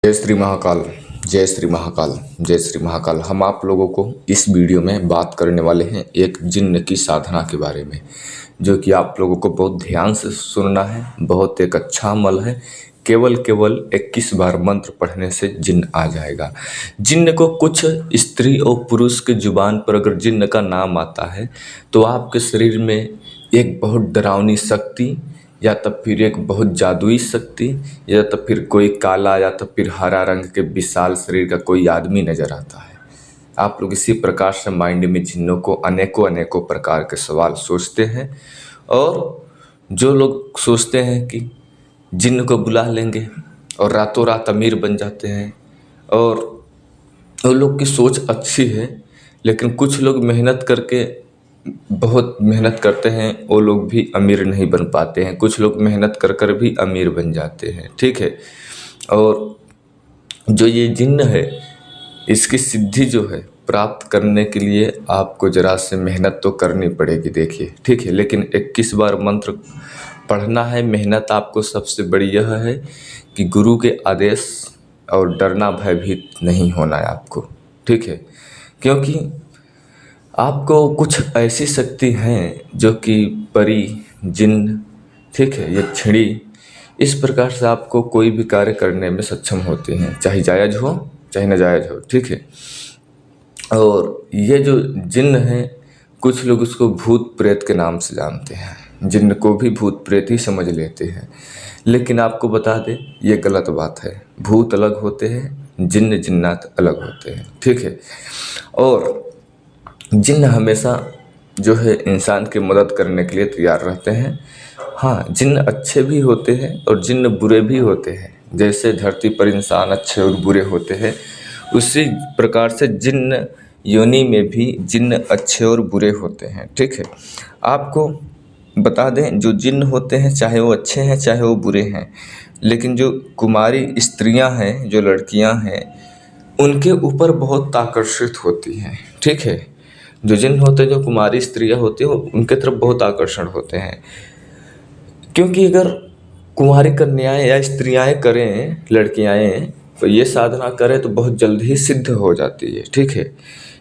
जय श्री महाकाल। जय श्री महाकाल। जय श्री महाकाल। हम आप लोगों को इस वीडियो में बात करने वाले हैं एक जिन्न की साधना के बारे में, जो कि आप लोगों को बहुत ध्यान से सुनना है। बहुत एक अच्छा अमल है। केवल 21 बार मंत्र पढ़ने से जिन्न आ जाएगा। जिन्न को कुछ स्त्री और पुरुष की जुबान पर अगर जिन्न का नाम आता है तो आपके शरीर में एक बहुत डरावनी शक्ति, या तब फिर एक बहुत जादुई शक्ति, या तब फिर कोई काला या तब फिर हरा रंग के विशाल शरीर का कोई आदमी नजर आता है। आप लोग इसी प्रकार से माइंड में जिन्नों को अनेकों प्रकार के सवाल सोचते हैं, और जो लोग सोचते हैं कि जिन्न को बुला लेंगे और रातों रात अमीर बन जाते हैं, और उन लोग की सोच अच्छी है, लेकिन कुछ लोग मेहनत करके बहुत मेहनत करते हैं, वो लोग भी अमीर नहीं बन पाते हैं। कुछ लोग मेहनत कर कर भी अमीर बन जाते हैं, ठीक है। और जो ये जिन्न है, इसकी सिद्धि जो है प्राप्त करने के लिए आपको जरा से मेहनत तो करनी पड़ेगी, देखिए, ठीक है। लेकिन 21 बार मंत्र पढ़ना है। मेहनत आपको सबसे बड़ी यह है कि गुरु के आदेश और डरना भयभीत नहीं होना है आपको, ठीक है। क्योंकि आपको कुछ ऐसी शक्ति हैं जो कि परी, जिन्न, ठीक है, यक्षिणी, इस प्रकार से आपको कोई भी कार्य करने में सक्षम होते हैं, चाहे जायज़ हो चाहे नाजायज़ हो, ठीक है। और ये जो जिन्न है, कुछ लोग उसको भूत प्रेत के नाम से जानते हैं। जिन्न को भी भूत प्रेत ही समझ लेते हैं, लेकिन आपको बता दें ये गलत बात है। भूत अलग होते हैं, जिन्न जिन्नात अलग होते हैं, ठीक है। और जिन्न हमेशा जो है इंसान की मदद करने के लिए तैयार रहते हैं। हाँ, जिन्न अच्छे भी होते हैं और जिन्न बुरे भी होते हैं। जैसे धरती पर इंसान अच्छे और बुरे होते हैं, उसी प्रकार से जिन्न योनि में भी जिन्न अच्छे और बुरे होते हैं, ठीक है। आपको बता दें, जो जिन्न होते हैं, चाहे वो अच्छे हैं चाहे वो बुरे हैं, लेकिन जो कुमारी स्त्रियां हैं, जो लड़कियां हैं, उनके ऊपर बहुत आकर्षित होती हैं, ठीक है। जो जिन्न होते हैं, जो कुमारी स्त्रियां होती हैं, उनके तरफ बहुत आकर्षण होते हैं। क्योंकि अगर कुमारी कन्याएं या स्त्रियां करें, लड़कियां तो ये साधना करें तो बहुत जल्द ही सिद्ध हो जाती है, ठीक है।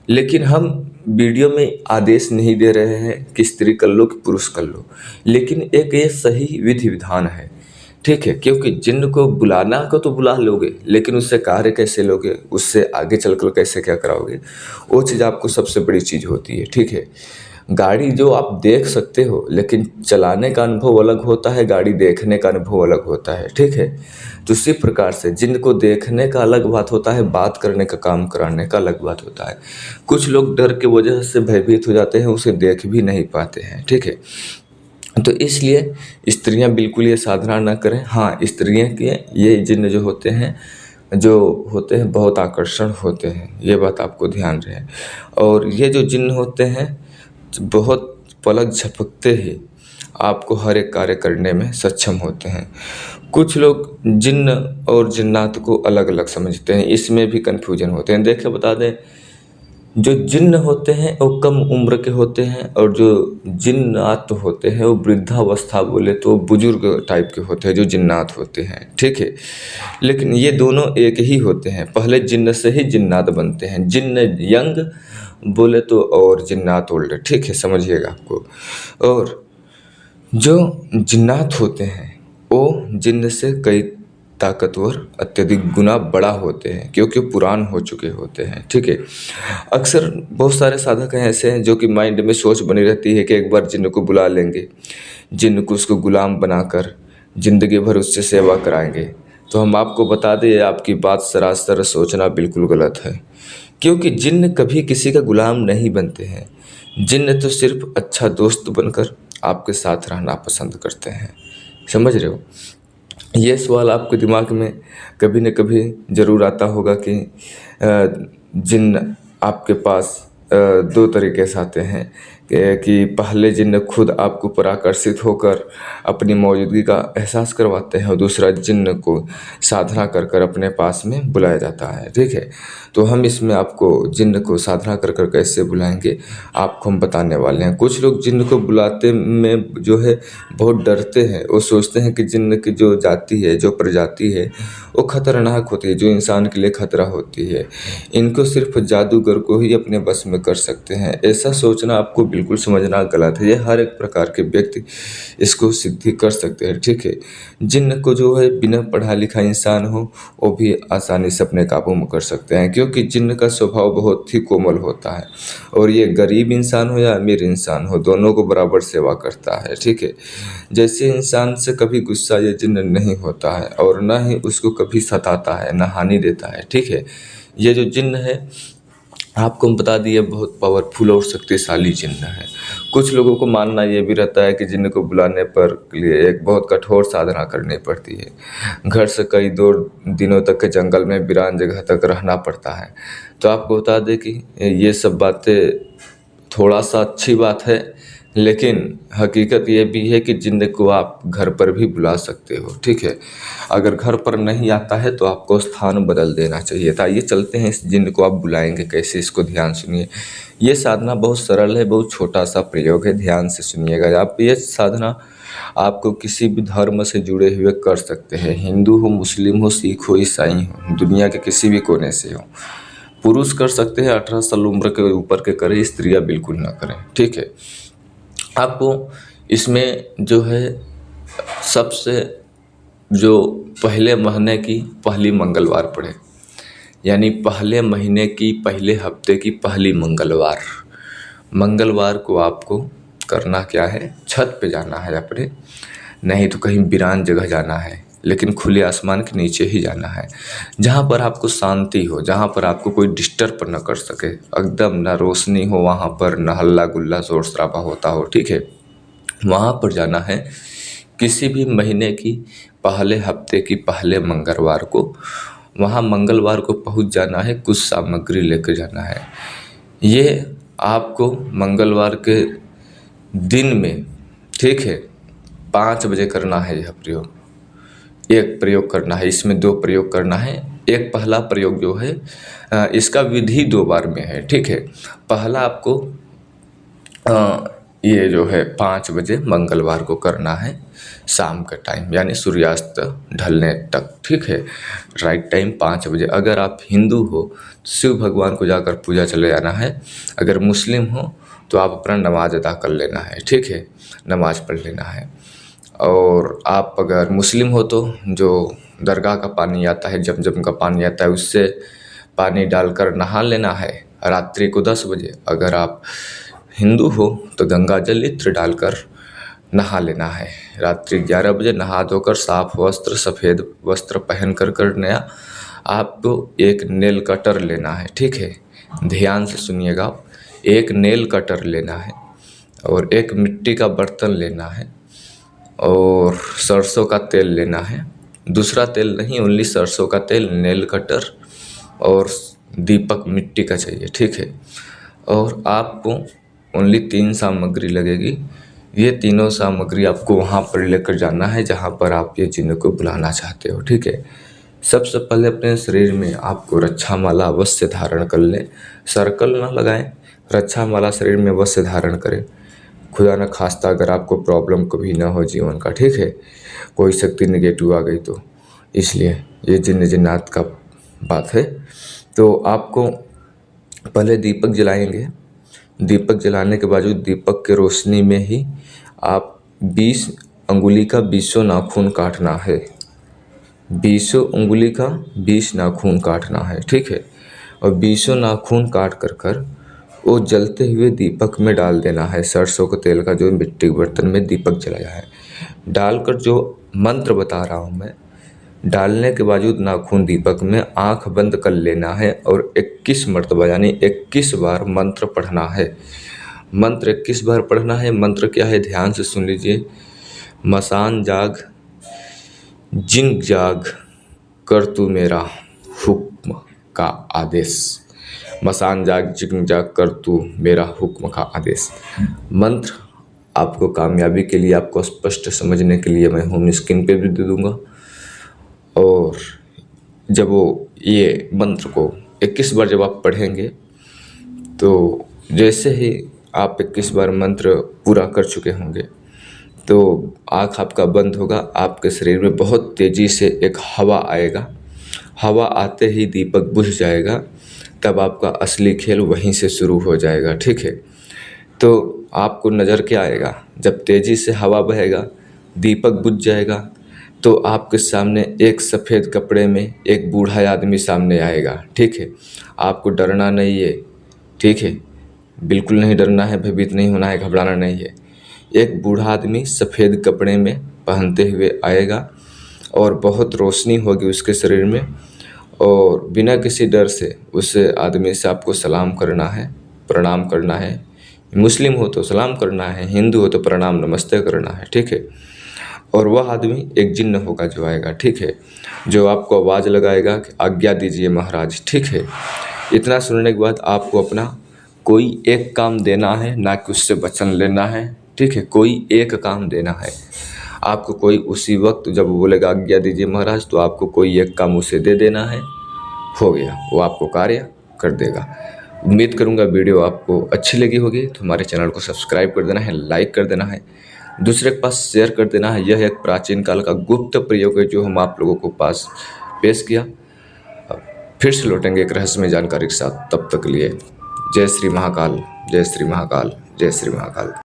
लेकिन हम वीडियो में आदेश नहीं दे रहे हैं कि स्त्री कर लो कि पुरुष कर लो, लेकिन एक ये सही विधि विधान है, ठीक है। क्योंकि जिन्न को बुलाना को तो बुला लोगे, लेकिन उससे कार्य कैसे लोगे, उससे आगे चलकर कैसे क्या कराओगे, वो चीज़ आपको सबसे बड़ी चीज़ होती है, ठीक है। गाड़ी जो आप देख सकते हो, लेकिन चलाने का अनुभव अलग होता है, गाड़ी देखने का अनुभव अलग होता है, ठीक है। तो उसी प्रकार से जिन्न को देखने का अलग बात होता है, बात करने का, काम कराने का अलग बात होता है। कुछ लोग डर के वजह से भयभीत हो जाते हैं, उसे देख भी नहीं पाते हैं, ठीक है। तो इसलिए स्त्रियां बिल्कुल ये साधना ना करें। हाँ, स्त्रियां के ये जिन्न जो होते हैं बहुत आकर्षण होते हैं, ये बात आपको ध्यान रहे। और ये जो जिन्न होते हैं बहुत पलक झपकते ही आपको हर एक कार्य करने में सक्षम होते हैं। कुछ लोग जिन्न और जिन्नात को अलग अलग समझते हैं, इसमें भी कन्फ्यूजन होते हैं। देखिए, बता दें, जो जिन्न होते हैं वो कम उम्र के होते हैं, और जो जिन्नात होते हैं वो वृद्धावस्था बोले तो बुजुर्ग टाइप के होते हैं, जो जिन्नात होते हैं, ठीक है। लेकिन ये दोनों एक ही होते हैं। पहले जिन्न से ही जिन्नात बनते हैं। जिन्न यंग बोले तो और जिन्नात ओल्ड, ठीक है, समझिएगा आपको। और जो जिन्नात होते हैं वो जिन्न से कई ताकतवर, अत्यधिक गुना बड़ा होते हैं, क्योंकि पुरान हो चुके होते हैं, ठीक है। अक्सर बहुत सारे साधक ऐसे हैं जो कि माइंड में सोच बनी रहती है कि एक बार जिन्न को बुला लेंगे, जिन्न को उसको गुलाम बनाकर जिंदगी भर उससे सेवा कराएंगे। तो हम आपको बता दें, आपकी बात सरासर सोचना बिल्कुल गलत है। क्योंकि जिन्न कभी किसी का गुलाम नहीं बनते हैं। जिन्न तो सिर्फ अच्छा दोस्त बनकर आपके साथ रहना पसंद करते हैं, समझ रहे हो। ये सवाल आपके दिमाग में कभी न कभी ज़रूर आता होगा कि जिन्न आपके पास दो तरीके से आते हैं कि पहले जिन्न खुद आपको पर आकर्षित होकर अपनी मौजूदगी का एहसास करवाते हैं और दूसरा जिन्न को साधना कर कर अपने पास में बुलाया जाता है। ठीक है, तो हम इसमें आपको जिन्न को साधना कर कर कैसे बुलाएंगे आपको हम बताने वाले हैं। कुछ लोग जिन्न को बुलाते में जो है बहुत डरते हैं। वो सोचते हैं कि जिन्न की जो जाति है, जो प्रजाति है, वो खतरनाक होती है, जो इंसान के लिए खतरा होती है। इनको सिर्फ जादूगर को ही अपने बस में कर सकते हैं। ऐसा सोचना आपको बिल्कुल समझना गलत है। ये हर एक प्रकार के व्यक्ति इसको सिद्धि कर सकते हैं। ठीक है, जिन्न को जो है बिना पढ़ा लिखा इंसान हो वो भी आसानी से अपने काबू में कर सकते हैं, क्योंकि जिन्न का स्वभाव बहुत ही कोमल होता है और ये गरीब इंसान हो या अमीर इंसान हो, दोनों को बराबर सेवा करता है। ठीक है, जैसे इंसान से कभी गुस्सा या जिन्न नहीं होता है और न ही उसको कभी सताता है, न हानि देता है। ठीक है, ये जो जिन्न है आपको हम बता दिए बहुत पावरफुल और शक्तिशाली जिन्न है। कुछ लोगों को मानना ये भी रहता है कि जिन्न को बुलाने पर लिए एक बहुत कठोर साधना करनी पड़ती है। घर से कई दूर दिनों तक के जंगल में वीरान जगह तक रहना पड़ता है। तो आपको बता दें कि ये सब बातें थोड़ा सा अच्छी बात है, लेकिन हकीकत ये भी है कि जिन्न को आप घर पर भी बुला सकते हो। ठीक है, अगर घर पर नहीं आता है तो आपको स्थान बदल देना चाहिए था। ये चलते हैं इस जिन्न को आप बुलाएंगे कैसे, इसको ध्यान सुनिए। ये साधना बहुत सरल है, बहुत छोटा सा प्रयोग है, ध्यान से सुनिएगा। आप ये साधना आपको किसी भी धर्म से जुड़े हुए कर सकते हैं, हिंदू हो, मुस्लिम हो, सिख हो, ईसाई हो, दुनिया के किसी भी कोने से हो। पुरुष कर सकते हैं, 18 साल उम्र के ऊपर के करें, स्त्रियां बिल्कुल ना करें। ठीक है, आपको इसमें जो है सबसे जो पहले महीने की पहली मंगलवार पड़े, यानी पहले महीने की पहले हफ्ते की पहली मंगलवार को आपको करना क्या है, छत पे जाना है अपने, नहीं तो कहीं वीरान जगह जाना है, लेकिन खुले आसमान के नीचे ही जाना है, जहाँ पर आपको शांति हो, जहाँ पर आपको कोई डिस्टर्ब न कर सके, एकदम ना रोशनी हो वहाँ पर, ना हल्ला गुल्ला शोर शराबा होता हो। ठीक है, वहाँ पर जाना है किसी भी महीने की पहले हफ्ते की पहले मंगलवार को। वहाँ मंगलवार को पहुँच जाना है, कुछ सामग्री लेकर जाना है। ये आपको मंगलवार के दिन में, ठीक है, 5 बजे करना है। यह प्रयोग एक प्रयोग करना है, इसमें 2 प्रयोग करना है। एक पहला प्रयोग जो है इसका विधि 2 बार में है। ठीक है, पहला आपको ये जो है 5 बजे मंगलवार को करना है, शाम का टाइम, यानी सूर्यास्त ढलने तक। ठीक है, राइट टाइम 5 बजे। अगर आप हिंदू हो तो शिव भगवान को जाकर पूजा चले जाना है। अगर मुस्लिम हो तो आप अपना नमाज अदा कर लेना है। ठीक है, नमाज पढ़ लेना है। और आप अगर मुस्लिम हो तो जो दरगाह का पानी आता है, जमजम का पानी आता है, उससे पानी डालकर नहा लेना है रात्रि को 10 बजे। अगर आप हिंदू हो तो गंगा जल इत्र डालकर नहा लेना है रात्रि 11 बजे। नहा धोकर साफ वस्त्र, सफ़ेद वस्त्र पहन कर नया आपको एक नेल कटर लेना है। ठीक है, ध्यान से सुनिएगा। एक नेल कटर लेना है और एक मिट्टी का बर्तन लेना है और सरसों का तेल लेना है। दूसरा तेल नहीं, ओनली सरसों का तेल, नेल कटर और दीपक मिट्टी का चाहिए। ठीक है, और आपको ओनली 3 सामग्री लगेगी। ये तीनों सामग्री आपको वहाँ पर लेकर जाना है जहाँ पर आप ये जिन्न को बुलाना चाहते हो। ठीक है, सबसे पहले अपने शरीर में आपको रक्षा माला अवश्य धारण कर लें। सर्कल ना लगाएं, रक्षा माला शरीर में अवश्य धारण करें। खुदा न खास्ता अगर आपको प्रॉब्लम कभी ना हो जीवन का, ठीक है, कोई शक्ति निगेटिव आ गई तो, इसलिए ये जिन्न जिन्नात का बात है। तो आपको पहले दीपक जलाएंगे। दीपक जलाने के बाद दीपक के रोशनी में ही आप 20 अंगुली का 20 नाखून काटना है। 20 अंगुली का 20 नाखून काटना है। ठीक है, और 20 नाखून काट कर वो जलते हुए दीपक में डाल देना है। सरसों के तेल का जो मिट्टी के बर्तन में दीपक जलाया है, डालकर जो मंत्र बता रहा हूँ मैं, डालने के बावजूद नाखून दीपक में आंख बंद कर लेना है और 21 मरतबा यानी 21 बार मंत्र पढ़ना है। मंत्र 21 बार पढ़ना है। मंत्र क्या है, ध्यान से सुन लीजिए। मसान जाग, जिन जाग, कर तू मेरा हुक्म का आदेश। मसान जाग जिग्न जाग कर तू मेरा हुक्म का आदेश। मंत्र आपको कामयाबी के लिए, आपको स्पष्ट समझने के लिए मैं होम स्क्रीन पे भी दे दूंगा। और जब वो ये मंत्र को 21 बार जब आप पढ़ेंगे तो जैसे ही आप 21 बार मंत्र पूरा कर चुके होंगे तो आँख आपका बंद होगा, आपके शरीर में बहुत तेज़ी से एक हवा आएगा। हवा आते ही दीपक बुझ जाएगा, तब आपका असली खेल वहीं से शुरू हो जाएगा। ठीक है, तो आपको नज़र क्या आएगा, जब तेज़ी से हवा बहेगा, दीपक बुझ जाएगा, तो आपके सामने एक सफ़ेद कपड़े में एक बूढ़ा आदमी सामने आएगा। ठीक है, आपको डरना नहीं है। ठीक है, बिल्कुल नहीं डरना है, भयभीत नहीं होना है, घबराना नहीं है। एक बूढ़ा आदमी सफ़ेद कपड़े में पहनते हुए आएगा और बहुत रोशनी होगी उसके शरीर में, और बिना किसी डर से उस आदमी से आपको सलाम करना है, प्रणाम करना है। मुस्लिम हो तो सलाम करना है, हिंदू हो तो प्रणाम नमस्ते करना है। ठीक है, और वह आदमी एक जिन्न होगा जो आएगा। ठीक है, जो आपको आवाज़ लगाएगा कि आज्ञा दीजिए महाराज। ठीक है, इतना सुनने के बाद आपको अपना कोई एक काम देना है, ना कि उससे वचन लेना है। ठीक है, कोई एक काम देना है आपको। कोई उसी वक्त जब वो बोलेगा आज्ञा दीजिए महाराज, तो आपको कोई एक काम उसे दे देना है, हो गया, वो आपको कार्य कर देगा। उम्मीद करूंगा वीडियो आपको अच्छी लगी होगी, तो हमारे चैनल को सब्सक्राइब कर देना है, लाइक कर देना है, दूसरे के पास शेयर कर देना है। यह एक प्राचीन काल का गुप्त प्रयोग है जो हम आप लोगों को पास पेश किया। फिर से लौटेंगे एक रहस्यमय जानकारी के साथ, तब तक के लिए जय श्री महाकाल, जय श्री महाकाल, जय श्री महाकाल।